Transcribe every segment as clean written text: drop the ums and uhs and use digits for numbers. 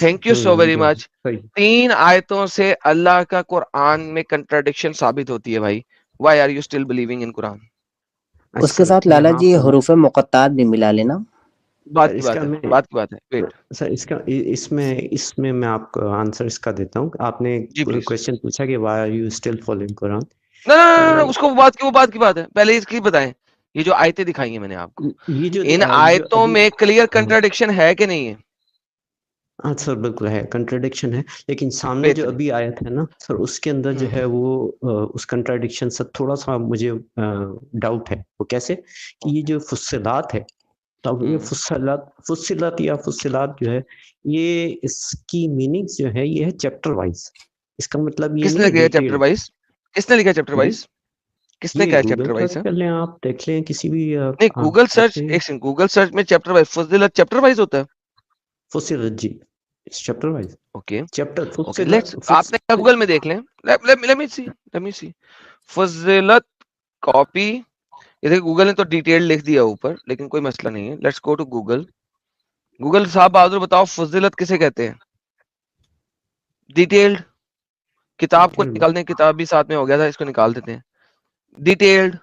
Thank you so very much. सही। 3 आयतों से अल्लाह का कुरान में कंट्राडिक्शन साबित होती है भाई। Why are you still believing in Quran? उसके साथ लाला जी हुरूफ मुक़त्तात भी मिला लेना। बात की बात है, बात की बात है। वेट सर, इसमें मैं आपको आंसर इसका देता हूँ। आपने जी प्लीज। क्वेश्चन पूछा कि why are you still following Quran. ना उसको वो बात की बात है। पहले इसकी बताएं, ये जो आयतें दिखाई हैं मैंने आपको, ये जो इन आयतों में क्लियर कंट्राडिक्शन है कि नहीं है? हाँ सर, बिल्कुल है, कंट्राडिक्शन है। लेकिन सामने जो बेहतरीन। अभी आयत है ना सर, उसके अंदर जो है वो उस कंट्राडिक्शन से थोड़ा सा मुझे डाउट है। वो कैसे कि ये जो फुस्सिलात है, तब ये फुस्सिलत या फुस्सिलात जो है, ये इसकी मीनिंग्स जो है ये है चैप्टर वाइज। इसका मतलब ये किसने नहीं लिखा चैप्टर वाइज? किसने लिखा चैप्टर वाइज? किसने ये कहा गूगल चैप्टर वाइज सर्च है? कर लें, आप देख लें किसी भी नहीं, गूगल सर्च, एक सेकंड, गूगल सर्च में चैप्टर वाइज, फुस्सिलत चैप्टर वाइज होता है? फुस्सिलत जी, chapter wise. Okay chapter okay, let's, आपने गूगल में देख लें। लेट मी सी फुस्सिलत कॉपी। ये देखिए गूगल ने तो डिटेल लिख दिया ऊपर, लेकिन कोई मसला नहीं है। Let's go to Google. Google साहब बहादुर बताओ, फुस्सिलत किसे कहते हैं? डिटेल्ड। किताब को निकाल दें, किताब भी साथ में हो गया था, इसको निकाल देते हैं। डिटेल्ड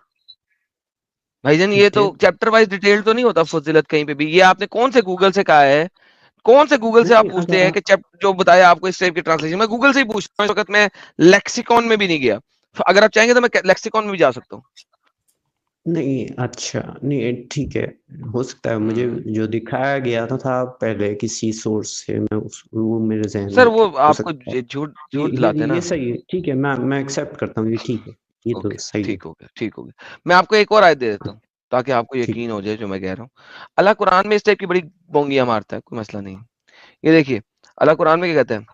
भाईजान, ये तो चैप्टर वाइज डिटेल तो नहीं होता फुजिलत कहीं पे भी। ये आपने कौन से गूगल से कहा है? कौन से गूगल से आप पूछते हैं कि जो बताया आपको इस टाइप की ट्रांसलेशन? मैं गूगल से ही पूछ रहा हूं इस वक्त, मैं लेक्सिकॉन में भी नहीं गया। अगर आप चाहेंगे तो मैं लेक्सिकॉन में भी जा सकता हूँ। नहीं, अच्छा नहीं, ठीक है, हो सकता है मुझे जो दिखाया गया था पहले किसी सोर्स से, मैं वो मेरे जहन सर में वो हो आपको सकता है। झूठ दिलाते हैं ये ना। सही है, ठीक है, मैं एक्सेप्ट करता हूँ, ये ठीक है, ये तो ओके, सही है। ठीक हो गया, ठीक हो गया। मैं आपको एक और आयत दे देता हूँ ताकि आपको ठीक। यकीन हो जाए जो मैं कह रहा हूँ। अल्लाह कुरान में इस टाइप की बड़ी बोंगियां मारता है, कोई मसला नहीं। ये देखिए अल्लाह कुरान में क्या कहता है,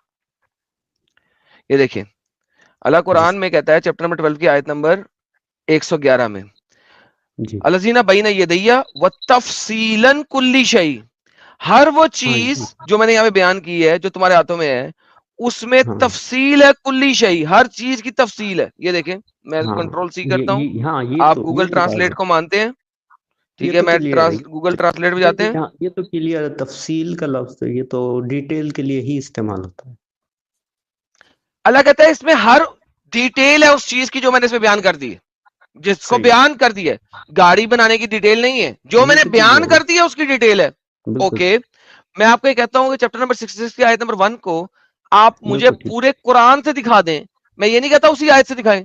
ये देखिए अल्लाह कुरान में कहता है चैप्टर नंबर 12 की आयत नंबर 111 में, जी अलजीना बैन यदैया व तफसीलन कुल्ली शै। हर वो चीज जो मैंने यहाँ पे बयान की है, जो तुम्हारे हाथों में है, उसमें तफसील है, कुल्ली शै, हर चीज की तफसील है। ये देखें, मैं कंट्रोल सी करता हूँ। आप गूगल ट्रांसलेट को मानते हैं? ठीक है, मैं गूगल ट्रांसलेट भी जाते हैं। ये तो क्लियर, तफसील का लफ्ज ये तो डिटेल के लिए ही इस्तेमाल होता है। अल्लाह कहता है इसमें हर डिटेल है उस चीज की जो मैंने इसमें बयान कर दी है, जिसको बयान कर दी है। गाड़ी बनाने की डिटेल नहीं है, जो मैंने बयान कर दी है उसकी डिटेल है। ओके, मैं आपको ये कहता हूं कि चैप्टर नंबर 66 की आयत नंबर 1 को आप मुझे पूरे कुरान से दिखा दें। मैं ये नहीं कहता उसी आयत से दिखाएं,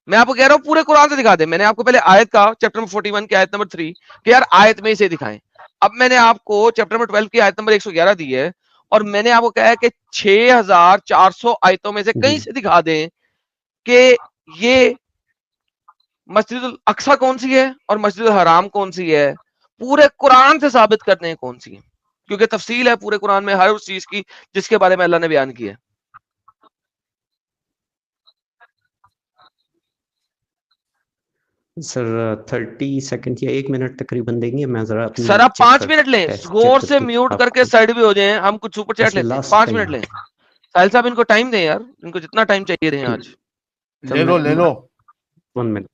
मैं आपको कह रहा हूं पूरे कुरान से दिखा दें। मैंने आपको पहले आयत का चैप्टर नंबर 41 की आयत नंबर 3 कि यार आयत में इसे दिखाएं। अब मैंने आपको चैप्टर नंबर 12 की आयत नंबर 111 दी है, और मैंने आपको कहा है कि 6400 आयतों में से कहीं से दिखा दें कि ये मस्जिद अक्सा कौन सी है और मस्जिद हराम कौन सी है। पूरे कुरान से साबित करने हैं कौन सी है, क्योंकि तफसील है पूरे कुरान में हर उस चीज की जिसके बारे में अल्लाह ने बयान किया है। सर 30 सेकंड या 1 मिनट तकरीबन देंगे, मैं जरा अपनी सर आप 5 मिनट लें, जोर से म्यूट करके साइड भी हो जाएं, हम कुछ सुपर चैट लेते हैं। 5 मिनट लें साहिल साहब, इनको टाइम दें यार, इनको जितना टाइम चाहिए दें आज। ले लो 1 मिनट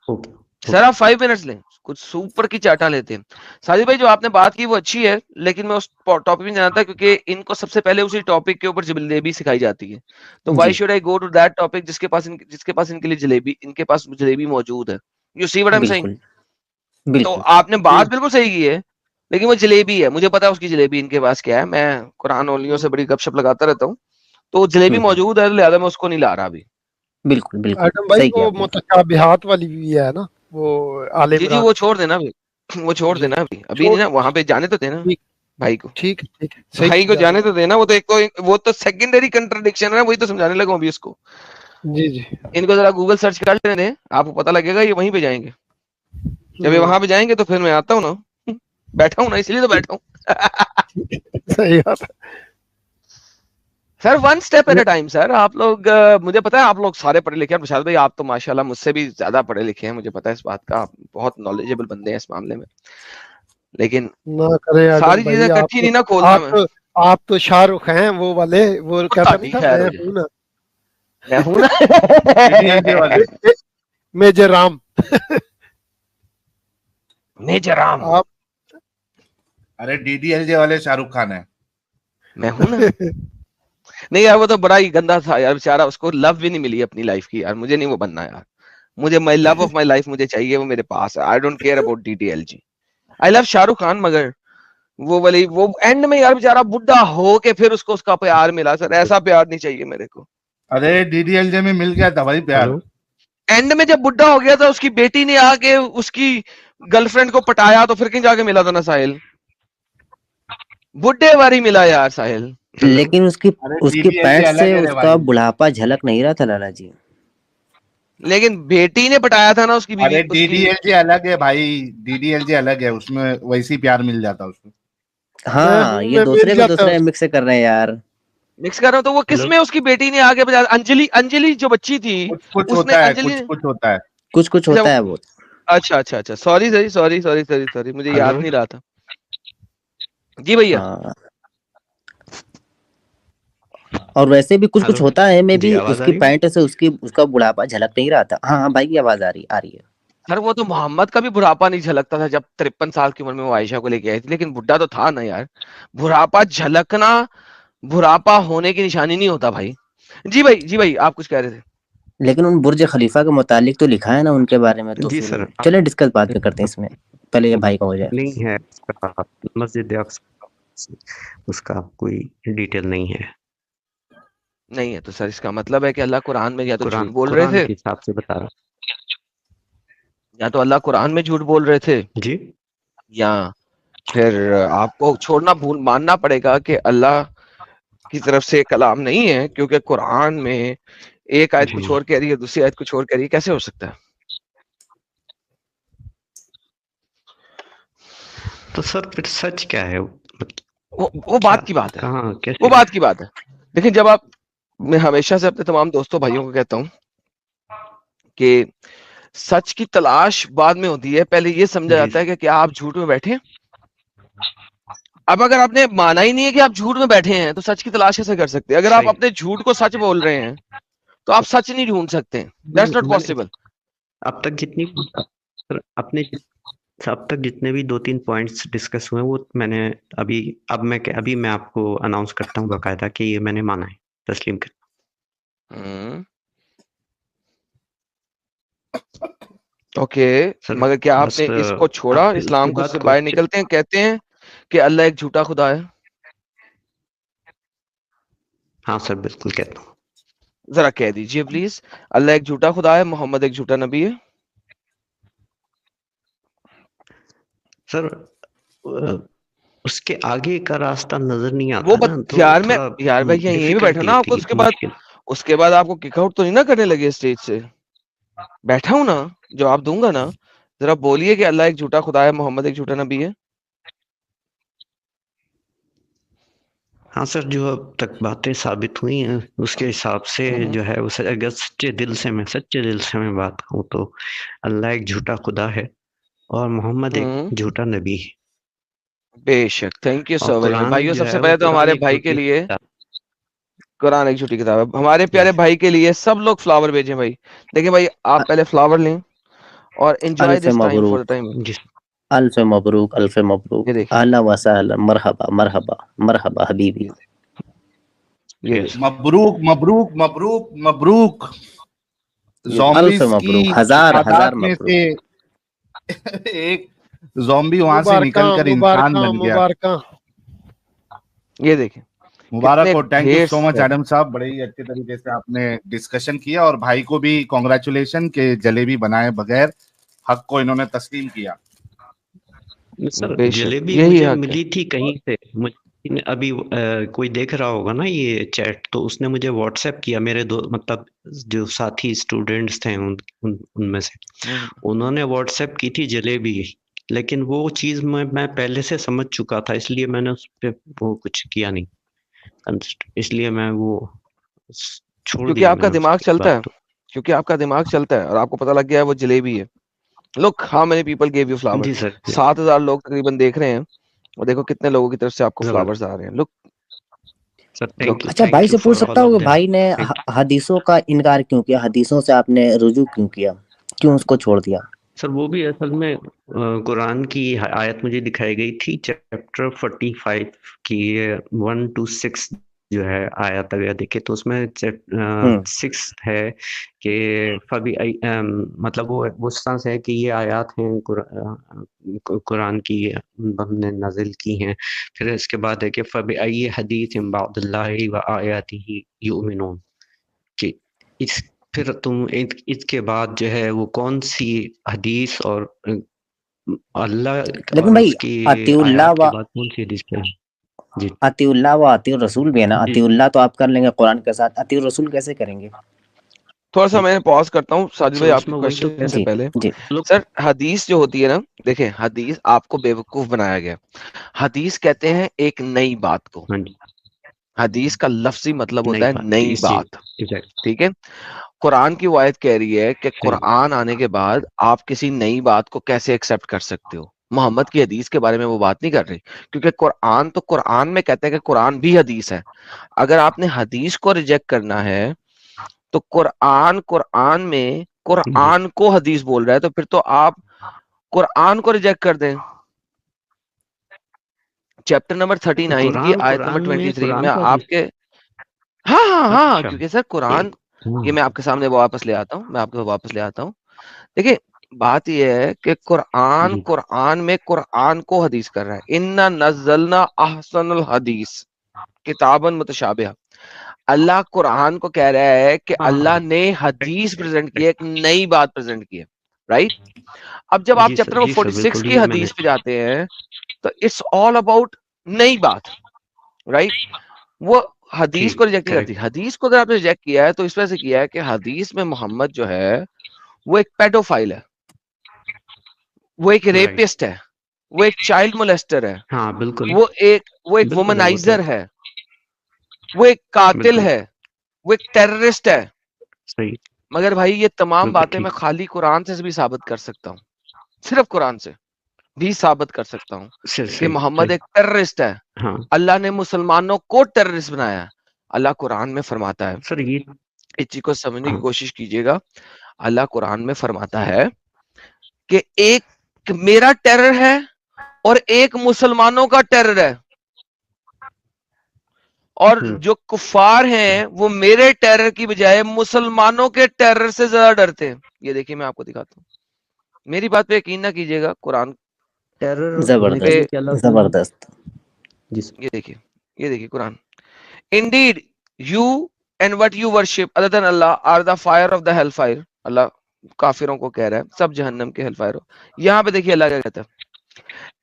ओके सर आप 5 मिनट्स लें, कुछ सुपर की चाटा लेते हैं। साजिद भाई जो आपने बात की वो अच्छी है, लेकिन मैं उस टॉपिक में जाना था क्योंकि इनको सबसे पहले उसी टॉपिक के ऊपर जलेबी सिखाई जाती है। तो why should I go to that topic जिसके पास इनके लिए जलेबी, इनके पास जलेबी मौजूद है। You see what I am saying? तो आपने बात बिल्कुल सही की है, लेकिन वो जलेबी है, मुझे पता है उसकी जलेबी इनके पास क्या है। मैं कुरान ओलियों से बड़ी गपशप लगाता रहता हूँ, तो जलेबी मौजूद है, लिहाजा मैं उसको नहीं ला रहा अभी। बिल्कुल बिल्कुल आदम भाई वो मुतशाबिहात वाली भी है ना, वो आले जी वो छोड़ देना अभी, वो छोड़ देना अभी नहीं ना, वहां पे जाने तो देना भाई को। ठीक भाई को जाने तो देना, वो तो वो तो सेकेंडरी कंट्राडिक्शन है, वही तो समझाने लगा अभी उसको। जी इनको जरा गूगल सर्च कर लेने दें, आपको पता लगेगा ये वहीं पे जाएंगे। जब ये वहां पे जाएंगे तो फिर मैं आता हूँ ना, बैठा हूँ ना, इसलिए तो बैठा हूँ। सही बात है sir, one step at a time sir. आप लोग मुझे पता है आप लोग सारे पढ़े लिखे हैं। प्रसाद भाई आप तो माशाल्लाह मुझसे भी ज्यादा पढ़े लिखे हैं, मुझे पता है इस बात का, आप बहुत नॉलेजेबल बंदे हैं इस मामले में। लेकिन ना करे सारी चीजें इकट्ठी नहीं ना खोलता मैं। आप तो शाहरुख हैं, वो वाले, वो कहता नहीं था मैं हूं ना मेजर राम। मेजर राम आप, अरे डीडीएलजे वाले शाहरुख खान है। मैं हूं ना। नहीं यार वो तो बड़ा ही गंदा था यार बेचारा, उसको लव भी नहीं मिली अपनी लाइफ की यार, मुझे नहीं वो बनना यार। मुझे my love of my life मुझे चाहिए, वो मेरे पास है। I don't care about DDLG। I love Shahrukh Khan, मगर वो वाली वो एंड में यार बेचारा बुढ़ा हो के फिर उसको उसका प्यार मिला सर, ऐसा प्यार नहीं चाहिए मेरे को। अरे DDLJ में मिल गया था भाई प्यार। हेलो एंड में जब बुढ़ा हो गया था, उसकी बेटी ने आके उसकी गर्लफ्रेंड को पटाया, तो फिर कहीं जाके मिला था ना साहिल, बुढ़े बारी मिला यार साहिल। लेकिन उसकी अरे उसकी DDLJ पैंट अलग से है रे उसका भाई। बुढ़ापा झलक नहीं रहा था लाला जी। लेकिन बेटी ने पटाया था ना उसकी बीवी, अरे उसकी। DDLJ अलग है भाई, DDLJ अलग है, उसमें वैसी प्यार मिल जाता उसको। हाँ ये मैं दूसरे मिल को जाता दूसरे मिक्स कर रहे हैं यार। मिक्स कर रहा हूँ तो वो किसमें उसकी बेटी ने आगे बजा, अंजलि, अंजलि जो बच्ची थी कुछ कुछ उसने, होता है, अंजलि कुछ कुछ होता है। कुछ कुछ अच्छा होता है वो। अच्छा अच्छा अच्छा, sorry sorry sorry sorry sorry sorry, मुझे याद हेलो नहीं रहा था। जी भैया। हाँ और वैसे भी कुछ कुछ हेलो होता है, मैं जी भी आवाज आ उसकी रही है? पैंट से उसकी उसका बुढ़ापा झलक नहीं रहा था। हाँ हाँ भाई की आवाज आ रही है। सर वो तो मोहम्मद का भी बुढ़ापा नहीं झलकता था जब 53 साल की उम्र में वो आयशा को लेके आई थी, लेकिन बुढ़ा तो था ना यार। बुढ़ापा झलकना बुढ़ापा होने की निशानी नहीं होता भाई। जी भाई आप कुछ कह रहे थे। लेकिन उन बुर्ज खलीफा के मुतालिक तो लिखा है ना उनके बारे में, तो जी फिर सर चले डिस्कस बाद में करते हैं इसमें, पहले ये भाई का हो जाए। नहीं है उसका, मस्जिद अक्सा उसका कोई डिटेल नहीं है। नहीं है तो सर इसका मतलब है कि अल्लाह कुरान में या तो झूठ बोल रहे कुरान थे, के हिसाब से बता रहा या तो अल्लाह कुरान में झूठ बोल रहे थे, हूँ। जी या फिर आपको छोड़ना भूल मानना पड़ेगा कि अल्लाह की तरफ से कलाम नहीं है, क्योंकि कुरान में एक आयत कुछ जी और कह रही है, दूसरी आयत कुछ और कह रही है, कैसे हो सकता है? तो सर फिर सच क्या है? वो क्या बात की बात है, कहाँ वो कैसे? बात की बात है। देखिए जब आप, मैं हमेशा से अपने तमाम दोस्तों भाइयों को कहता हूँ कि सच की तलाश बाद में होती है, पहले ये समझा जी जाता है कि क्या आप झूठ में बैठे हैं। अब अगर आपने माना ही नहीं है कि आप झूठ में बैठे हैं, तो सच की तलाश कैसे कर सकते हैं? अगर आप सही। अपने झूठ को सच बोल रहे हैं, तो आप सच नहीं ढूंढ सकते। दैट्स नॉट मैंने पॉसिबल। अब तक जितनी सर, अपने अब तक जितने भी 2-3 पॉइंट्स डिस्कस हुए वो मैंने अभी मैं आपको अनाउंस करता हूँ बाकायदा कि ये मैंने माना है, तस्लीम कर। ओके सर मगर क्या बस आपने इसको छोड़ा, फिर उसके इस्लाम को बाद से बाहर निकलते हैं, कहते हैं कि अल्लाह एक झूठा खुदा है। हाँ सर बिल्कुल कहता हूँ। जरा कह दीजिए प्लीज, अल्लाह एक झूठा खुदा है, मोहम्मद एक झूठा नबी है। सर उसके आगे का रास्ता नजर नहीं वो आता ना, तो यार मैं, थोड़ा यार भाई यहीं पे बैठा डिफिकल्टी ना, आपको होती है, मुश्किल। उसके बाद आपको किक आउट तो नहीं ना करने लगे स्टेज से? बैठा हूं ना, जवाब दूंगा ना। जरा बोलिए कि अल्लाह एक झूठा खुदा है, मोहम्मद एक झूठा नबी है। हाँ सर, जो अब तक बातें साबित हुई हैं उसके हिसाब से जो है उसे अगर सच्चे दिल से मैं बात कहूँ तो अल्लाह एक झूठा खुदा है और मोहम्मद एक झूठा नबी है। बेशक, थैंक यू और सो वेरी मच कुरान भाइयों। जो सबसे है वो पहले तो कुरान हमारे एक भाई के झूठी लिए किताब कुरान एक झूठी किताब है। हमारे है। प्यारे भाई के लिए सब लोग फ्लावर भेजें भाई। देखिए भाई आप पहले फ्लावर लें और एंजॉय अल्फ दिस टाइम फॉर द मबरूक, टाइम। जी अल्फ मबरूक, अल्फ ये मबरूक, देखिए, अहला वसहला, मरहबा मरहबा मरहबा हबीबी। ये यस देखिए, मबरूक मबरूक मबरूक मबरूक। ये देखिए। अल्फ ज़ॉम्बीज़ की मबरूक, हजार तादाद हजार में मबरूक। से एक ज़ॉम्बी वहां से मुबारका निकलकर इंसान मुबारका बन गया। मुबारका। ये देखिए मुबारक कितने हो, थैंक यू ढेर सो मच एडम साहब, बड़े ही अच्छे तरीके से आपने डिस्कशन किया और भाई को भी कॉन्ग्रेचुलेशन के जलेबी बनाए बगैर हक को इन्होंने तस्लीम किया। सर बेशक जलेबी यही मुझे हक है। मिली थी कहीं से, मुझे अभी कोई देख रहा होगा ना ये चैट, तो उसने मुझे व्हाट्सएप किया, मेरे दो मतलब जो साथी स्टूडेंट्स थे उनमें से उन्होंने व्हाट्सएप की थी जलेबी, लेकिन वो चीज मैं पहले से समझ चुका था, इसलिए मैंने उस पर वो कुछ किया नहीं, इसलिए मैं वो छोड़ क्योंकि दिया आपका मैंने दिमाग उसके चलता बाद है, तो। क्योंकि आपका दिमाग चलता है और आपको पता लग गया है वो जलेबी है। Look how many people gave you flower. जी सर 7,000 लोग तकरीबन देख रहे हैं और देखो कितने लोगों की तरफ से आपको फ्लावर्स आ रहे हैं। लुक सर लुक अच्छा भाई थैंक से यू पूछ फॉर सकता ऑल हूँ ऑफ कि देम। भाई ने हदीसों का इनकार क्यों किया, हदीसों से आपने रुजू क्यों किया, क्यों उसको छोड़ दिया? सर वो भी असल में कुरान की आयत मुझे दिखाई गई थी, चैप्टर 45 की 1 to 6 जो है आयत, अगर देखे तो उसमें 6 है कि मतलब वो इस तरह से है कि ये आयत हैं कुरान की, हमने नाजिल की हैं। फिर इसके बाद है कि फबिअय्यि हदीसिन बअदिल्लाहि व आयातिही युमिनून, कि इस फिर तुम इसके बाद जो है वो कौन सी हदीस और अल्लाह लेकिन और भाई उसकी अतिउल्लाह आयत के व बाद कौन सी हदीस पे? जी अतिउल्लाह व अतिउर रसूल भी है ना। जी अतिउल्लाह तो आप कर लेंगे कुरान के साथ, अतिउर रसूल कैसे करेंगे? थोड़ा सा मैं पॉज करता हूँ साजिद सर भाई आपके उसमें वही तो क्वेश्चन से जी पहले। जी लोग सर हदीस जो होती है ना, देखें हदीस आपको बेवकूफ बनाया गया। हदीस कहते हैं एक नई बात को। हाँ जी हदीस का लफ्जी मतलब होता नई है बात नई जी बात, एग्जैक्ट ठीक है। कुरान की वो आयत कह रही है कि सही कुरान आने के बाद आप किसी नई बात को कैसे एक्सेप्ट कर सकते हो। मोहम्मद की हदीस के बारे में वो बात नहीं कर रही, क्योंकि कुरान तो कुरान में कहते हैं कि कुरान भी हदीस है। अगर आपने हदीस को रिजेक्ट करना है तो कुरान में जी कुरान को हदीस बोल रहा है, तो फिर तो आप कुरान को रिजेक्ट कर दें। चैप्टर नंबर 39 की आयत नंबर 23 में कुरान को हदीस आपके, हाँ हाँ हाँ, अच्छा क्योंकि सर कुरान, ये मैं हाँ आपके सामने वापस ले आता हूँ, मैं आपके वापस ले आता हूँ। देखिए बात यह है कि कुरान जी कुरान में कुरान को हदीस कर रहा है। इन्ना नज़्ज़लना अहसनुल हदीस किताबन मुतशाबिहा। अल्लाह कुरान को कह रहा है कि हाँ अल्लाह ने हदीस प्रेजेंट की है, एक नई बात प्रेजेंट की है, राइट। अब जब आप चैप्टर नंबर जी सर 46 बिल्कुल की ये मैंने हदीस पे जाते हैं तो इट्स ऑल अबाउट नई बात, राइट। वो हदीस को ठीक रिजेक्ट नहीं करती। करेक्ट हदीस को अगर आपने रिजेक्ट किया है तो इस वजह से किया है कि हदीस में मोहम्मद जो है वो एक पेडोफाइल है, वो एक राइट रेपिस्ट है, वो एक चाइल्ड मोलेस्टर है, हाँ बिल्कुल वो एक बिल्कुल है वो तो वुमनाइजर है, वो एक कातिल बिल्कुल है, वो एक टेररिस्ट है। सही मगर भाई ये तमाम बिल्कुल बातें मैं ठीक खाली कुरान से भी साबित कर सकता हूँ, सिर्फ कुरान से भी साबित कर सकता हूँ सही कि सही मोहम्मद सही एक टेररिस्ट है। हाँ अल्लाह ने मुसलमानों को टेररिस्ट बनाया है। अल्लाह कुरान में फरमाता है, सर ये इस चीज को समझने की हाँ कोशिश कीजिएगा। अल्लाह कुरान में फरमाता है कि एक मेरा टेरर है और एक मुसलमानों का टेरर है, और जो कुफार हैं वो मेरे टेरर की बजाय मुसलमानों के टेरर से ज्यादा डरते हैं। ये देखिए मैं आपको दिखाता हूँ, मेरी बात पे यकीन ना कीजिएगा। कुरान टेरर होने के पे लिए जबरदस्त क्या लफ्ज है जबरदस्त। जी सर ये देखिए कुरान। Indeed you and what you worship other than अल्लाह are the fire of the hell fire. अल्लाह काफिरों को कह रहा है सब जहन्नम के हेल फायर हो। यहाँ पे देखिए अल्लाह क्या कहता है,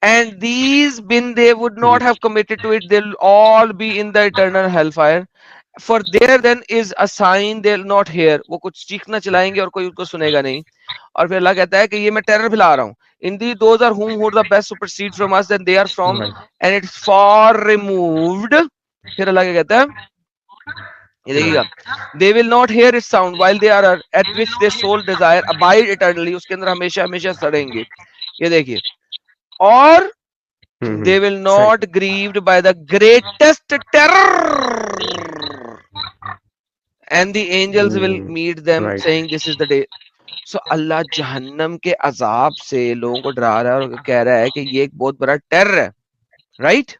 and these bin they would ji not have committed to it, they'll all be in the eternal hellfire, for there then is a sign they'll not hear। वो कुछ चीखना चलाएंगे और कोई उनको सुनेगा नहीं। और फिर अल्लाह कहता है कि ये मैं टेरर फैला रहा हूँ। Indeed those are whom who are the best supersede from us, then they are from and it's far removed। फिर अल्लाह क्या कहता है, ये देखिएगा, they will not hear its sound while they are at which their soul desire abide eternally। उसके अंदर हमेशा हमेशा सड़ेंगे। ये देखिए, और they will सही not grieved by the greatest terror and the angels will meet them right saying this is the day। so अल्लाह जहन्नम के अजाब से लोगों को डरा रहा है और कह रहा है कि ये एक बहुत बड़ा टेरर है, राइट।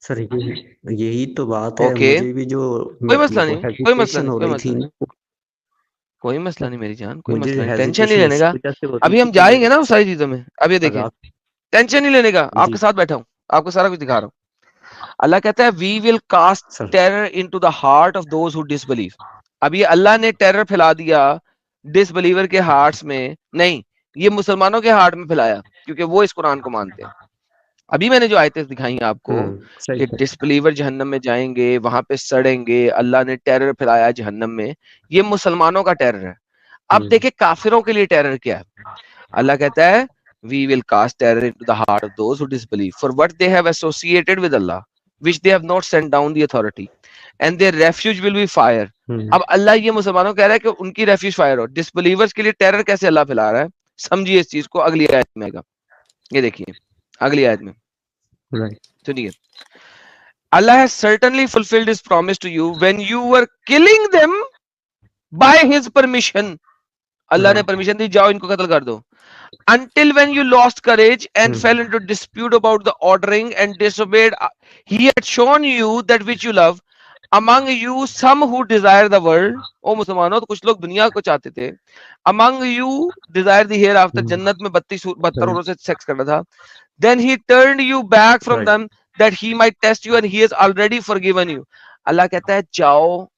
सर यही तो बात है ओके, मुझे भी जो कोई मसला वो नहीं, कोई मसला हेजिटेशन नहीं, हो कोई रही मसला थी नहीं, ना कोई मसला नहीं मेरी जान, कोई मुझे मसला नहीं, टेंशन नहीं हेजिटेशन लेने इस का। वजह से हो रही अभी थी हम कि जाएंगे मैं ना वो सारी चीजों में। अब ये देखें, अजाब टेंशन नहीं लेने का, जी आपके साथ बैठा हूं, आपको सारा कुछ दिखा रहा हूं। अल्लाह कहता है we will cast sir terror into the heart of those who disbelieve. अब ये अल्लाह ने टेरर फैला दिया डिसबिलीवर के हार्ट्स में नहीं, ये मुसलमानों के हार्ट में फैलाया, क्योंकि वो इस कुरान को मानते हैं। अभी मैंने जो आयतें दिखाई हैं आपको सही कि सर डिसबिलीवर जहन्नम में जाएंगे, वहां पे सड़ेंगे, अल्लाह ने टेरर फैलाया जहन्नम में, ये मुसलमानों का टेरर है। अब देखिए काफिरों के लिए टेरर क्या है। अल्लाह कहता है we will cast terror into the heart of those who disbelieve for what they have associated with Allah which they have not sent down the authority and their refuge will be fire। अब अल्लाह ये मुसलमानों कह रहा है कि उनकी refuge fire हो। Disbelievers के लिए टेरर कैसे अल्लाह फैला रहा है, समझिए इस चीज को, अगली आयत में आएगा। ये देखिए अगली आयत में राइट सुनिए, Allah has certainly fulfilled his promise to you when you were killing them by his permission। अल्लाह ने परमिशन दी, जाओ इनको कत्ल कर दो. Until when you lost courage and fell into dispute about the ordering and disobeyed, he had shown you that which you love. Among you some who desire the world. ओ मुसलमानों, तो कुछ लोग दुनिया को चाहते थे. Among you desire the hereafter. जन्नत में 72 औरों से सेक्स करना था. Then he turned you back from them that he might test you and he has already forgiven you. अल्लाह कहता है जाओ,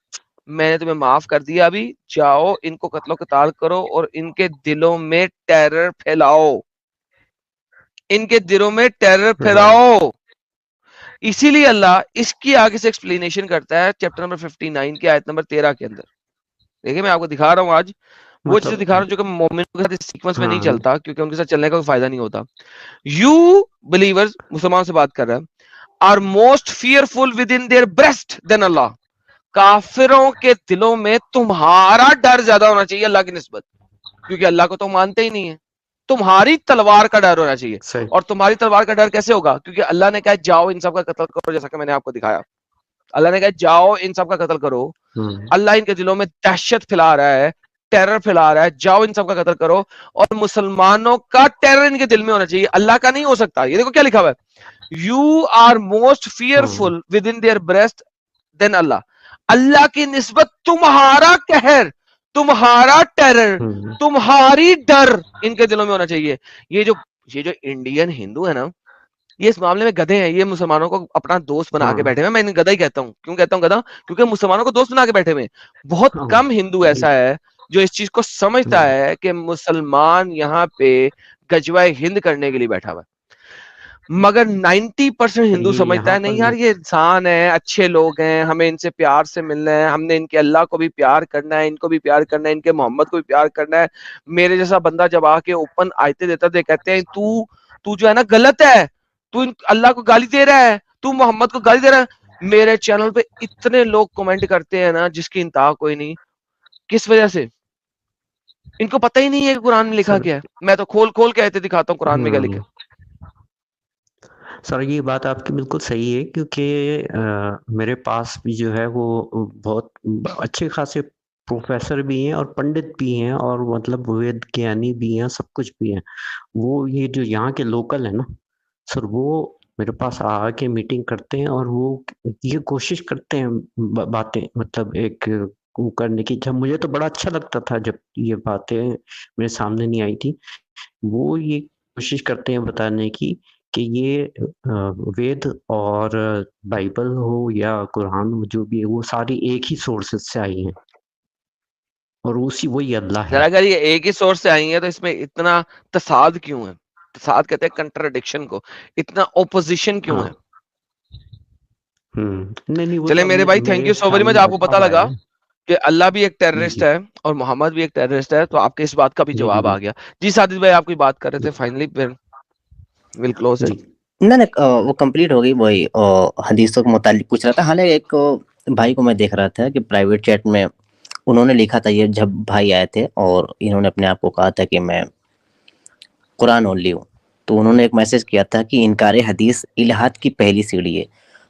मैंने तुम्हें माफ कर दिया, अभी जाओ इनको कत्लो कताल करो और इनके दिलों में टेरर फैलाओ, इनके दिलों में टेरर फैलाओ. इसीलिए अल्लाह इसकी आगे से एक्सप्लेनेशन करता है चैप्टर नंबर 59 की आयत नंबर 13 के अंदर. देखिए मैं आपको दिखा रहा हूं आज वो चीजें दिखा रहा हूं जो कि मोमिनों के साथ इस सीक्वेंस में नहीं चलता, क्योंकि उनके साथ चलने का कोई फायदा नहीं होता. यू बिलीवर्स, मुसलमान से बात कर रहा है, are most fearful within their breast than Allah. काफिरों के दिलों में तुम्हारा डर ज्यादा होना चाहिए अल्लाह की निस्बत, क्योंकि अल्लाह को तो मानते ही नहीं है. तुम्हारी तलवार का डर होना चाहिए. और तुम्हारी तलवार का डर कैसे होगा? क्योंकि अल्लाह ने कहा जाओ इन सब का कत्ल करो, जैसा कि मैंने आपको दिखाया. अल्लाह ने कहा जाओ इन सब का कत्ल करो. अल्लाह इनके दिलों में दहशत फैला रहा है, टेरर फैला रहा है, जाओ इन सब का कत्ल करो. और मुसलमानों का टेरर इनके दिल में होना चाहिए, अल्लाह का नहीं हो सकता. ये देखो क्या लिखा हुआ है, you are most fearful within their breast than Allah. Allah की निस्बत तुम्हारा कहर, तुम्हारा टेरर, तुम्हारी डर इनके दिलों में होना चाहिए. ये जो इंडियन हिंदू है ना, ये इस मामले में गधे हैं. ये मुसलमानों को अपना दोस्त बना के बैठे हुए. मैं इन्हें गधा ही कहता हूँ. क्यों कहता हूँ गधा? क्योंकि मुसलमानों को दोस्त बना के बैठे हुए. बहुत कम हिंदू ऐसा है जो इस चीज को समझता है कि मुसलमान यहाँ पे गजवाए हिंद करने के लिए बैठा हुआ है. मगर 90% हिंदू समझता है नहीं यार, ये इंसान है, अच्छे लोग हैं, हमें इनसे प्यार से मिलना है, हमने इनके अल्लाह को भी प्यार करना है, इनको भी प्यार करना है, इनके मोहम्मद को भी प्यार करना है. मेरे जैसा बंदा जब आके ओपन आयते देता है, कहते हैं तू जो है ना गलत है, तू अल्लाह को गाली दे रहा है, तू मोहम्मद को गाली दे रहा है. मेरे चैनल पे इतने लोग कमेंट करते हैं ना जिसकी इंतहा कोई नहीं. किस वजह से? इनको पता ही नहीं है कि कुरान में लिखा क्या है. मैं तो खोल खोल के आयते दिखाता हूँ कुरान में क्या लिखा है. सर ये बात आपकी बिल्कुल सही है, क्योंकि मेरे पास भी जो है वो बहुत अच्छे खासे प्रोफेसर भी हैं और पंडित भी हैं और मतलब वेद ज्ञानी भी हैं, सब कुछ भी हैं. वो ये जो यहाँ के लोकल है ना सर, वो मेरे पास आके मीटिंग करते हैं और वो ये कोशिश करते हैं बातें मतलब एक वो करने की. जब मुझे तो बड़ा अच्छा लगता था जब ये बातें मेरे सामने नहीं आई थी. वो ये कोशिश करते हैं बताने की कि ये वेद और बाइबल हो या कुरान हो, जो भी है, वो सारी एक ही सोर्सेस से आई हैं और उसी वही अल्लाह है. अगर ये एक ही सोर्स से आई है तो इसमें इतना तसाद क्यों है? तसाद कहते हैं कंट्राडिक्शन को. इतना ओपोजिशन क्यों है? नहीं चले मेरे भाई, thank you so very much. आपको पता लगा कि अल्लाह भी एक टेररिस्ट है और मोहम्मद भी एक टेररिस्ट है, तो आपके इस बात का भी जवाब आ गया. जी सादिद भाई, आप कोई बात कर रहे थे. फाइनली फिर विल क्लोज इट. ना वो कंप्लीट हो गई. वही हदीसों के मुतालिक पूछ रहा था. हालांकि एक भाई को मैं देख रहा था कि प्राइवेट चैट में उन्होंने लिखा था, ये जब भाई आए थे और इन्होंने अपने आप को कहा था कि मैं कुरान ओनली हूँ, तो उन्होंने एक मैसेज किया था कि इनकार हदीस इल्हाद की पहली सीढ़ी है.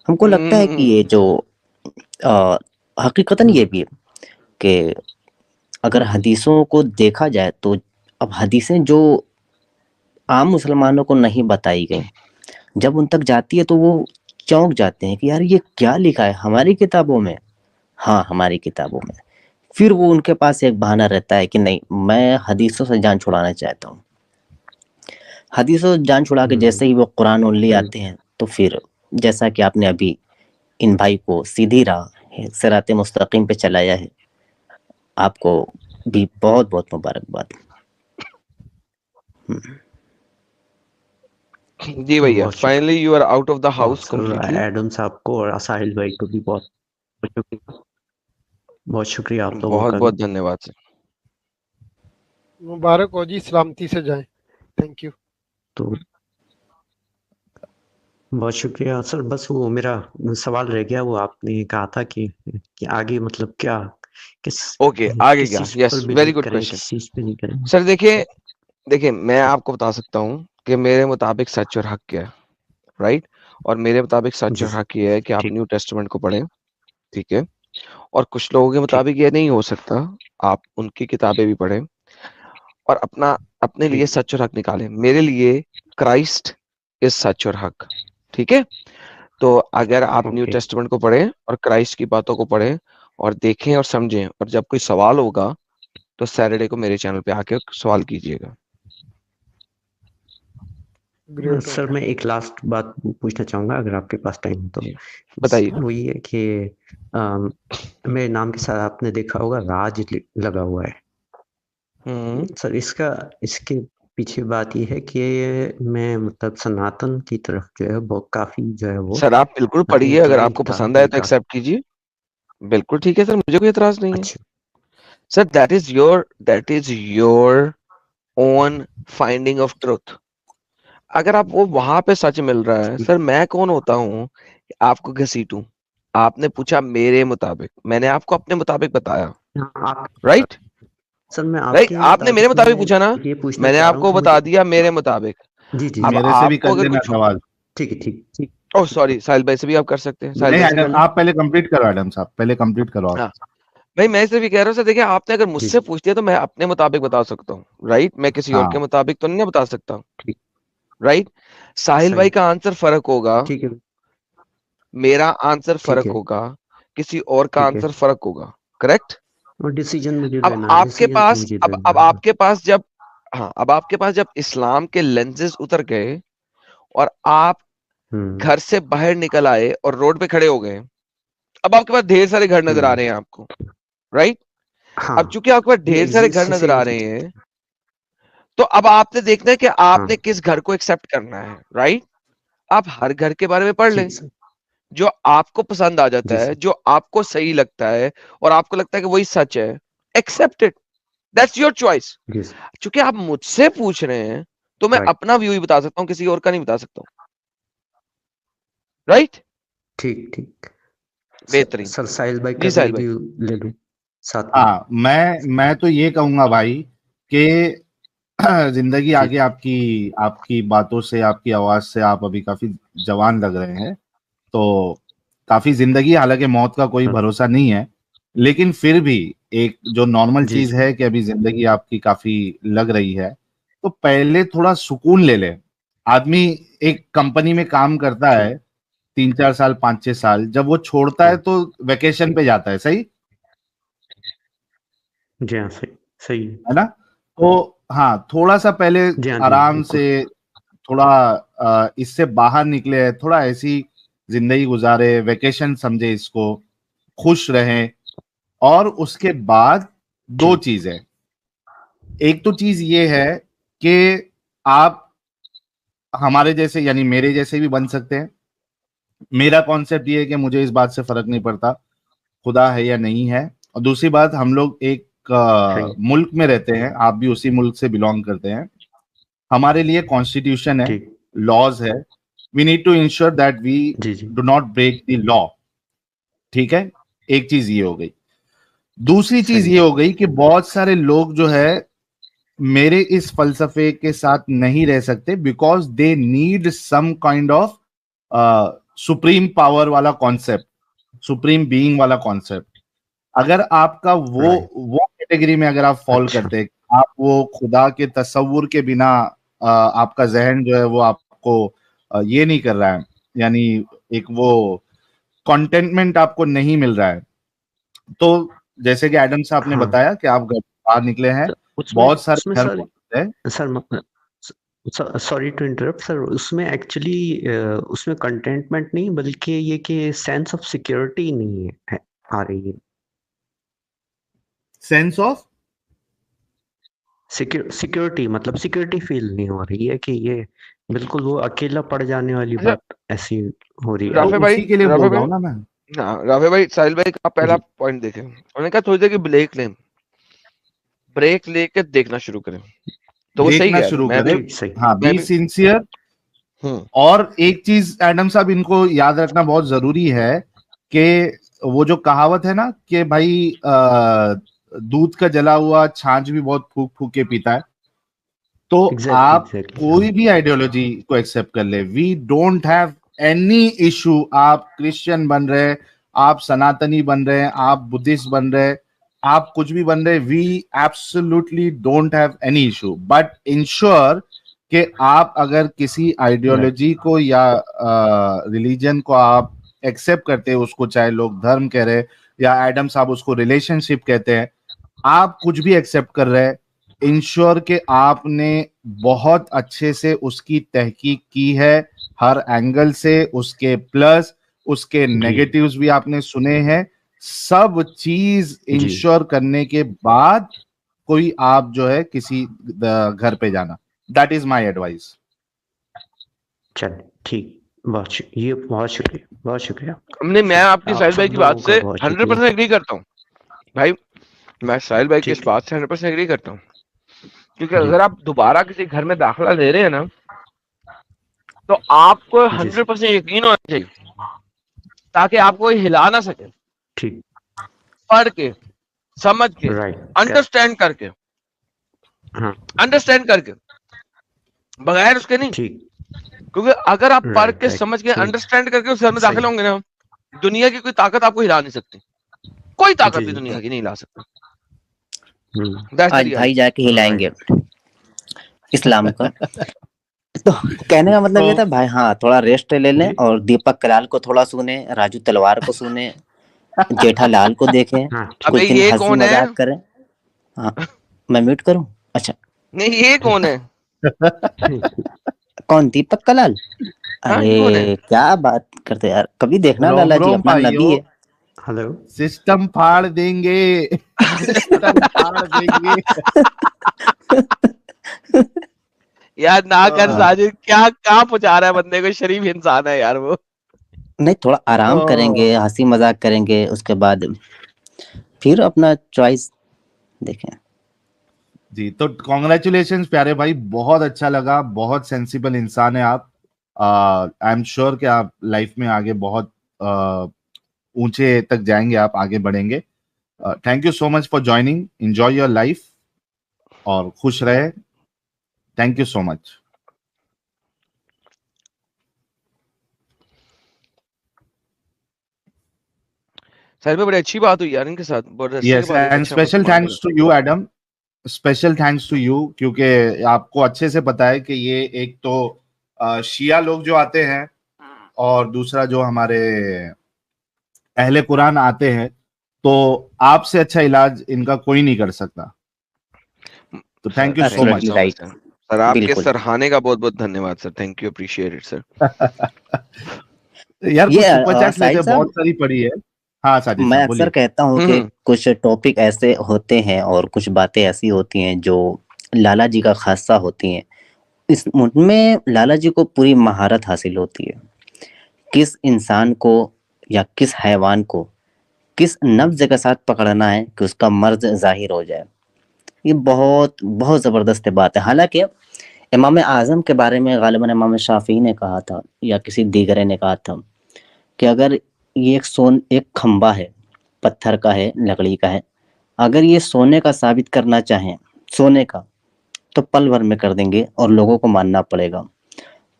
हमको लगता है कि ये जो हकीकतन ये भी है कि अगर हदीसों को देखा जाए तो अब हदीसें जो आम मुसलमानों को नहीं बताई गई, जब उन तक जाती है तो वो चौंक जाते हैं कि यार ये क्या लिखा है हमारी किताबों में. हाँ, हमारी किताबों में. फिर वो उनके पास एक बहाना रहता है कि नहीं, मैं हदीसों से जान छुड़ाना चाहता हूँ. हदीसों से जान छुड़ा के जैसे ही वो कुरान ओनली आते हैं, तो फिर जैसा कि आपने अभी इन भाई को सीधी राह सिराते मुस्तकीम पे चलाया है, आपको भी बहुत बहुत मुबारकबाद. जी भैया, finally you are out of the house completely. Adam साहब को और साहिल भाई को भी बहुत शुक्रिया आप लोगों का. बहुत बहुत धन्यवाद सर. मुबारक हो जी, सलामती से जाएं. Thank you. तो बहुत शुक्रिया सर. बस वो मेरा सवाल रह गया, वो आपने कहा था कि आगे मतलब क्या किस ओके आगे क्या. Yes, very good question sir. देखिए मैं आपको बता सकता हूँ कि मेरे मुताबिक सच और हक क्या है, राइट. और मेरे मुताबिक सच और हक ये है कि आप न्यू टेस्टामेंट को पढ़ें, ठीक है. और कुछ लोगों के मुताबिक ये नहीं हो सकता, आप उनकी किताबें भी पढ़ें. और अपना अपने लिए सच और हक निकालें। मेरे लिए क्राइस्ट इज सच और हक, ठीक है। तो अगर आप न्यू ओके टेस्टामेंट को पढ़ें और क्राइस्ट की बातों को पढ़ें और देखें और समझें, और जब कोई सवाल होगा तो सैटरडे को मेरे चैनल पे आके सवाल कीजिएगा। ग्रेट सर मैं एक लास्ट बात पूछना चाहूंगा अगर आपके पास टाइम हो तो। जी, बताइए। वो ये है कि मेरे नाम के साथ आपने देखा होगा राज लगा हुआ है। सर इसके पीछे बात ये है कि मैं मतलब सनातन की तरफ जो है वो काफी जो है वो सर आप बिल्कुल पढ़िए, अगर inclined आपको था पसंद आए तो काफी। एक्सेप्ट कीजिए, बिल्कुल ठीक है सर, मुझे कोई एतराज नहीं है अच्छा sir. That is your own finding of truth. अगर आप वो वहां पे सच मिल रहा है, सर मैं कौन होता हूँ कि आपको घसीटूं? आपने पूछा मेरे मुताबिक, मैंने आपको अपने मुताबिक बताया, आप राइट सर मैं राइट। आपके आपने मेरे मुताबिक मुताबिक मैं पूछा ना, ये पूछना मैंने चाह रहा आपको हूँ बता मुझे। दिया मेरे मुताबिक। जी जी अब जी मेरे से भी आपको कर अगर लेना कुछ, सवाल। ठीक है ठीक ओह सॉरी, साहिल भाई से भी आप कर सकते हैं। साहिल नहीं भाई से एडम, कर लें। आप पहले कंप्लीट करो, एडम साहब पहले कंप्लीट करो आप। हाँ भाई, मैं इसे भी कह रहा हूँ सर, देखिए आपने अगर जी मुझसे जी पूछ लिया तो मैं अपने मुताबिक बता सकता हूँ, राइट। मैं किसी और के हाँ मुताबिक तो नहीं बता सकता, ठीक राइट। साहिल सही भाई का आंसर फर्क होगा, ठीक है मेरा आंसर ठीक फर्क है होगा, किसी और का ठीक है। आंसर फर्क होगा, करेक्ट। और डिसीजन मुझे अब लेना है, आपके डिसीजन पास मुझे अब लेना है। आपके पास जब, हाँ, अब आपके पास जब इस्लाम के लेंसेज उतर गए और आप घर से बाहर निकल आए और रोड पे खड़े हो गए, अब आपके पास ढेर सारे घर नजर आ रहे हैं आपको, राइट। अब हाँ चूंकि आपके पास ये ढेर सारे घर एग्जिस्ट नजर आ सेम रहे हैं, तो अब आपने देखना है कि हाँ आपने किस घर को एक्सेप्ट करना है, राइट। आप हर घर के बारे में पढ़ जी लें, सर जो आपको पसंद आ जाता जी है, सर जो आपको सही लगता है और आपको लगता है कि वही सच है, accept it, that's your choice. जी सर चूंकि आप मुझसे पूछ रहे हैं तो मैं राइट अपना व्यू ही बता सकता हूं, किसी और का नहीं बता सकता हूं, राइट। ठीक ठीक। बेहतरीन। सर साहिल भाई का जी साहिल भाई। रिव्यू ले लूं साथ में। हाँ, मैं तो ये कहूंगा भाई कि जिंदगी जी आगे आपकी आपकी बातों से, आपकी आवाज से आप अभी काफी जवान लग रहे हैं, तो काफी जिंदगी, हालांकि मौत का कोई हाँ, भरोसा नहीं है, लेकिन फिर भी एक जो नॉर्मल जी चीज जी है कि अभी जिंदगी आपकी काफी लग रही है, तो पहले थोड़ा सुकून ले ले। आदमी एक कंपनी में काम करता जी है 3-4 साल, 5-6 साल, जब वो छोड़ता है हाँ तो वेकेशन पे जाता है, सही जी हाँ सही सही है ना। तो हाँ, थोड़ा सा पहले जी हाँ जी आराम से बिल्कुल थोड़ा इससे बाहर निकले, थोड़ा ऐसी जिंदगी गुजारे, वेकेशन समझे इसको, खुश रहें। और उसके बाद दो जी चीज है। एक तो चीज ये है कि आप हमारे जैसे यानी मेरे जैसे भी बन सकते हैं। मेरा कॉन्सेप्ट ये है कि मुझे इस बात से फर्क नहीं पड़ता खुदा है या नहीं है। और दूसरी बात, हम लोग एक सही मुल्क में रहते हैं, आप भी उसी मुल्क से बिलोंग करते हैं। हमारे लिए कॉन्स्टिट्यूशन है, ठीक लॉज है। We need to ensure that we जी जी do not break the law. ठीक है, एक चीज ये हो गई। दूसरी चीज सही ये हो गई कि बहुत सारे लोग जो है मेरे इस फलसफे के साथ नहीं रह सकते, because they need some kind of supreme power वाला कॉन्सेप्ट, सुप्रीम बीइंग वाला कॉन्सेप्ट। अगर आपका राइट वो कैटेगरी में अगर आप फॉल अच्छा करते, आप वो खुदा के तसव्वुर के बिना आपका जहन जो है वो आपको ये नहीं कर रहा है, यानी एक वो कंटेंटमेंट आपको नहीं मिल रहा है, तो जैसे कि एडम साहब ने हाँ बताया कि आप घर से बाहर निकले हैं, सर उसमें बहुत उसमें सारे घर सर मौजूद है। Sir sorry to interrupt sir उसमें एक्चुअली उसमें कंटेंटमेंट नहीं बल्कि ये कि सेंस ऑफ सिक्योरिटी नहीं है आ रही है सेंस ऑफ सिक्योरिटी मतलब सिक्योरिटी फील नहीं हो रही है कि ये बिल्कुल वो अकेला पड़ जाने वाली अच्छा, बात ऐसी हो रही है तो राफे भाई, उसी के लिए राफे बोल रहा भाई, हूँ ना मैं। हाँ राफे भाई, साहिल भाई का पहला जी पॉइंट देखें, उन्होंने कहा थोड़ी देर की ब्रेक लेके देखना शुरू करें, तो वो सही देखना कह रहे हैं, शुरू मैं करें। भी ठीक सही हाँ, मैं बी भी सिंसियर। हम्म और एक चीज एडम साहब इनको याद रखना बहुत जरूरी है कि वो जो कहावत है ना कि भाई दूध का जला हुआ छाछ भी बहुत फूक फूक के पीता है। तो एग्जैक्टली आप एग्जैक्टली हाँ कोई भी आइडियोलॉजी को एक्सेप्ट कर ले, we don't have any issue. आप क्रिश्चियन बन रहे, आप सनातनी बन रहे, आप बुद्धिस्ट बन रहे, आप कुछ भी बन रहे, we absolutely don't have any issue, but ensure कि आप अगर किसी आइडियोलॉजी को या रिलीजन को आप एक्सेप्ट करते हैं, उसको चाहे लोग धर्म कह रहे हैं या एडम साहब उसको रिलेशनशिप कहते हैं, आप कुछ भी एक्सेप्ट कर रहे हैं, इंश्योर कि आपने बहुत अच्छे से उसकी तहकीक की है, हर एंगल से, उसके प्लस उसके नेगेटिव्स भी आपने सुने हैं, सब चीज इंश्योर करने के बाद कोई आप जो है किसी घर पे जाना, दैट इज माय एडवाइस। चलिए ठीक, ये बहुत शुक्रिया। हमने, मैं आपकी साहिल भाई की बात से 100% शुक्रिया। एग्री करता हूँ भाई, मैं साहिल भाई की ठीक इस बात से 100% एग्री करता हूँ, क्योंकि अगर आप दोबारा किसी घर में दाखिला ले रहे हैं ना, तो आपको 100% यकीन होना चाहिए, ताकि आपको कोई हिला ना सके, ठीक, पढ़ के, समझ के, राइट, अंडरस्टैंड करके, हाँ, अंडरस्टैंड करके, बगैर उसके नहीं। ठीक, क्योंकि अगर आप पढ़ के, राइट, समझ के, ठीक, अंडरस्टैंड करके उस घर में सही। दाखिल होंगे ना, दुनिया की कोई ताकत आपको हिला नहीं सकती, कोई ताकत जी, भी जी। दुनिया की नहीं हिला सकती। हम्म, That's the आज reality. भाई जाके हिलाएंगे इस्लाम का। तो कहने का मतलब ये था भाई, हाँ थोड़ा रेस्ट ले लें और दीपक कलाल को थोड़ा सुने, राजू तलवार को सुने, जेठालाल को देखें, हाँ, अबे कुछ दिन ये हंसी कौन है? मजाक करें। हाँ, मैं म्यूट करूं? अच्छा, नहीं, ये कौन है? कौन? दीपक कलाल? हाँ, ये कौन है? अरे क्या बात करते यार, कभी देखना रोम लाला जी, रोम अपना नबी भाइयों, है। हेलो, सिस्टम फाड़ देंगे, सिस्टम फाड़ देंगे। यार ना कर साजिद, क्या पहुंचा रहा है बंदे को, शरीफ इंसान है यार वो। नहीं, थोड़ा आराम करेंगे, हंसी मजाक करेंगे, उसके बाद फिर अपना चॉइस देखें। जी, तो कॉन्ग्रेचुलेशंस प्यारे भाई, बहुत अच्छा लगा, बहुत सेंसिबल इंसान है आप। आई एम श्योर कि आप लाइफ में आगे बहुत ऊंचे तक जाएंगे, आप आगे बढ़ेंगे। Thank you so much for joining, enjoy your life और खुश रहे। Thank you so much. Sahil भाई, बड़ी अच्छी बात हुई यार इनके साथ, बहुत yes, and special thanks to you Adam, special thanks to you, क्योंकि आपको अच्छे से पता है कि ये एक तो शिया लोग जो आते हैं और दूसरा जो हमारे अहले कुरान आते हैं, तो आपसे अच्छा इलाज इनका कोई नहीं कर सकता। तो thank you so much right sir, आपके बिल्कुल। सराहने का बहुत बहुत धन्यवाद sir, thank you, appreciate it sir. यार कुछ ये सुपर चैट्स साहिल लेते, साहब, बहुत सारी पड़ी है। हाँ साजिद मैं साहब अक्सर बोलिए। कहता हूँ कि कुछ टॉपिक ऐसे होते हैं और कुछ बातें ऐसी होती हैं जो लाला जी का खासा होती हैं। इस उनमें लाला जी को पूरी महारत हासिल होती है, किस इंसान को या किस हैवान को किस नब्ज के साथ पकड़ना है कि उसका मर्ज जाहिर हो जाए। ये बहुत बहुत जबरदस्त बात है। हालांकि इमाम आजम के बारे में गालिबन इमाम शाफी ने कहा था या किसी दीगरे ने कहा था कि अगर ये एक खंबा है, पत्थर का है, लकड़ी का है, अगर ये सोने का साबित करना चाहें, सोने का, तो पल भर में कर देंगे और लोगों को मानना पड़ेगा।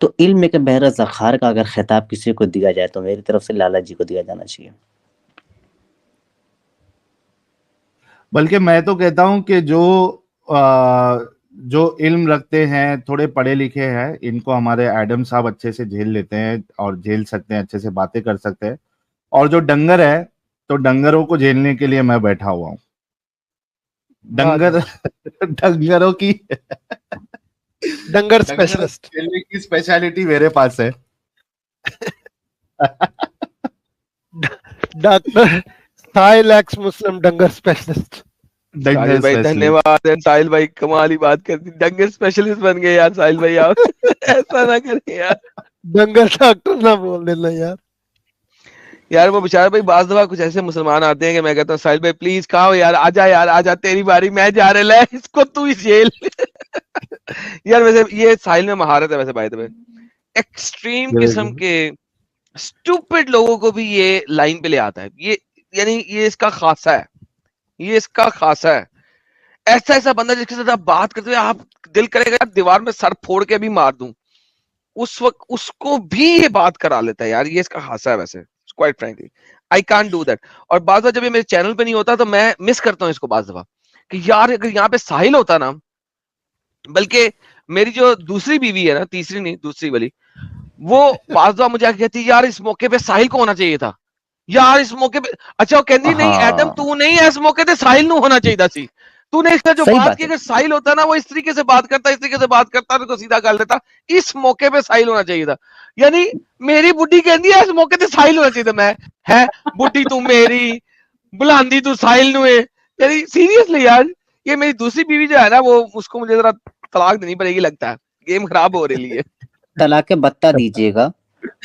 तो इल्म के बहर ज़खार का अगर खिताब किसी को दिया जाए तो मेरी तरफ से लाला जी को दिया जाना चाहिए। बल्कि मैं तो कहता हूं कि जो इल्म रखते हैं, थोड़े पढ़े लिखे हैं, इनको हमारे एडम साहब अच्छे से झेल लेते हैं और झेल सकते हैं, अच्छे से बातें कर सकते हैं। और जो डंगर है, तो डंगरों को झेलने के लिए मैं बैठा हुआ हूँ। डंगरों की डंगर स्पेशलिस्ट, खेलने की स्पेशलिटी मेरे पास है। डॉक्टर साहिल एक्स मुस्लिम डंगर स्पेशलिस्ट। साहिल भाई धन्यवाद, साहिल भाई कमाल ही बात करती, डंगर स्पेशलिस्ट बन गए यार साहिल भाई आप। ऐसा ना करें यार, डंगर डॉक्टर ना बोल देना यार। यार वो बेचारा भाई, बाज दफा कुछ ऐसे मुसलमान आते हैं कि मैं कहता हूँ साहिल भाई प्लीज खाओ यार, आजा यार, आजा तेरी बारी, मैं जा रहा है, इसको तू ही जेल। यार वैसे ये साहिल में महारत है वैसे, बाय द वे, एक्सट्रीम किस्म के स्टूपिड लोगों को भी ये लाइन पे ले आता है, ये यानी ये इसका खासा है, ये इसका खासा है। ऐसा ऐसा बंदा जिसके साथ आप बात करते हुए आप दिल करेगा दीवार में सर फोड़ के भी मार दूं, उस वक्त उसको भी ये बात करा लेता है यार, ये इसका खासा है वैसे, quite frankly. I can't do that. और बार बार जब ये मेरे चैनल पे नहीं होता तो मैं मिस करता हूँ इसको बार दफा कि यार अगर यहाँ पे साहिल होता ना, बल्कि मेरी जो दूसरी बीवी है ना, तीसरी नहीं दूसरी वाली, वो बार दफा मुझे आके कहती यार इस मौके पे साहिल को होना चाहिए था यार इस मौके पे। अच्छा वो कहती नहीं एडम हाँ तू नहीं है इस मौके पे साहिल नु होना चाहिए सी। तूने इसका जो सही बात बात की है। अगर साहिल होता ना वो इस तरीके से बात करता, इस तरीके से बात करता तो सीधा कर देता, इस मौके पे साहिल होना चाहिए था। यानी मेरी बुढ़ी कहती है इस मौके पे साहिल होना चाहिए था। मैं है बुढ़ी तू मेरी बुलांदी तू साहिल नु है। यानी सीरियसली यार ये मेरी दूसरी बीवी जो है ना वो उसको मुझे जरा तलाक देनी पड़ेगी लगता है, गेम खराब हो रही है। तलाक बत्ता दीजिएगा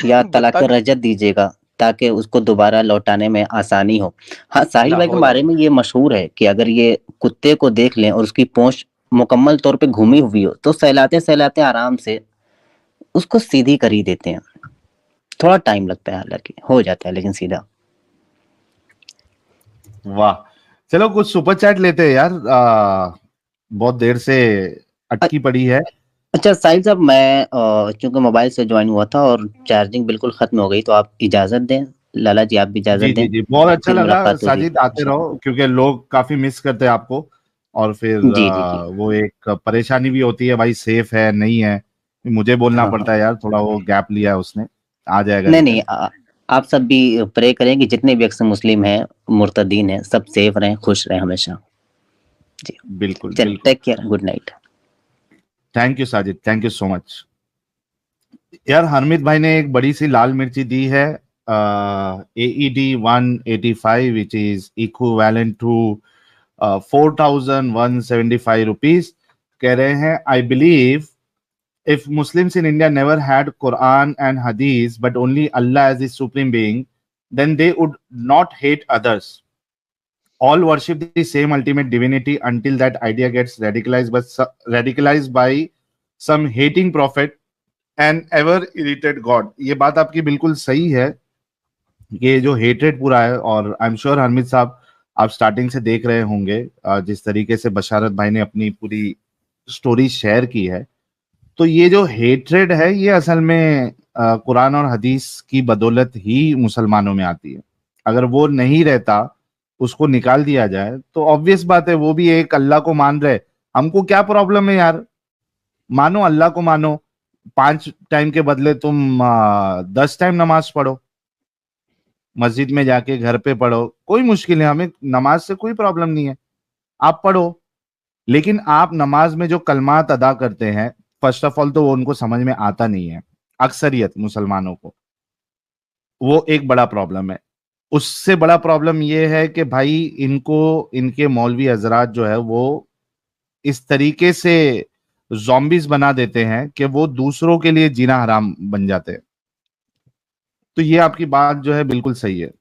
या तलाक बता रजत दीजिएगा ताकि उसको दोबारा लौटाने में आसानी हो। हाँ साहिल भाई के बारे में ये मशहूर है कि अगर ये कुत्ते को देख लें और उसकी पूंछ मुकम्मल तौर पे घूमी हुई हो तो सहलाते सहलाते आराम से उसको सीधी कर ही देते हैं। थोड़ा टाइम लगता है हालांकि हो जाता है लेकिन सीधा। वाह, चलो कुछ सुपर चैट लेते हैं यार, बहुत देर से अटकी पड़ी है। अच्छा साहिल साहब मैं चूंकि मोबाइल से ज्वाइन हुआ था और चार्जिंग बिल्कुल खत्म हो गई तो आप इजाजत दें। लाला जी आप भी इजाजत जी दें। जी जी, बहुत अच्छा फिर लगा मुलाकात होगी साजिद, आते रहो क्योंकि लोग काफी मिस करते हैं आपको, और फिर जी जी जी। वो एक परेशानी भी होती है भाई, सेफ है नहीं है, मुझे बोलना हाँ हाँ पड़ता है यार, थोड़ा वो गैप लिया है उसने, आ जाएगा नहीं रिटर्न। नहीं आप सब भी प्रे करें कि जितने भी अक्सर मुस्लिम हैं मुर्तदीन हैं सब सेफ रहें खुश रहें हमेशा। जी बिल्कुल चल बिल्कुल। Take care good night. Thank you Sajid, thank you so much. यार हरमित भाई ने एक बड़ी सी लाल मिर्ची दी है, AED 185 which is equivalent to 4,175 rupees. कह रहे हैं I believe if Muslims in India never had Quran and Hadith but only Allah as the supreme being, then they would not hate others. All worship the same ultimate divinity until that idea gets radicalized by some hating prophet and ever irritated God. ये बात आपकी बिल्कुल सही है, ये जो hatred पूरा है, और आई एम श्योर हरमित साहब आप स्टार्टिंग से देख रहे होंगे जिस तरीके से बशारत भाई ने अपनी पूरी स्टोरी शेयर की है, तो ये जो हेट्रेड है ये असल में कुरान और हदीस की बदौलत ही मुसलमानों में आती है। अगर वो नहीं रहता, उसको निकाल दिया जाए, तो ऑब्वियस बात है वो भी एक अल्लाह को मान रहे, हमको क्या प्रॉब्लम है यार, मानो अल्लाह को मानो, 5 टाइम के बदले तुम 10 टाइम नमाज पढ़ो, मस्जिद में जाके घर पे पढ़ो, कोई मुश्किल है, हमें नमाज से कोई प्रॉब्लम नहीं है, आप पढ़ो। लेकिन आप नमाज में जो कलमात अदा करते हैं, फर्स्ट ऑफ ऑल तो वो उनको समझ में आता नहीं है, अक्सरियत मुसलमानों को, वो एक बड़ा प्रॉब्लम है। उससे बड़ा प्रॉब्लम ये है कि भाई इनको, इनके मौलवी हजरात जो है वो इस तरीके से ज़ॉम्बीज बना देते हैं कि वो दूसरों के लिए जीना हराम बन जाते हैं। तो ये आपकी बात जो है बिल्कुल सही है।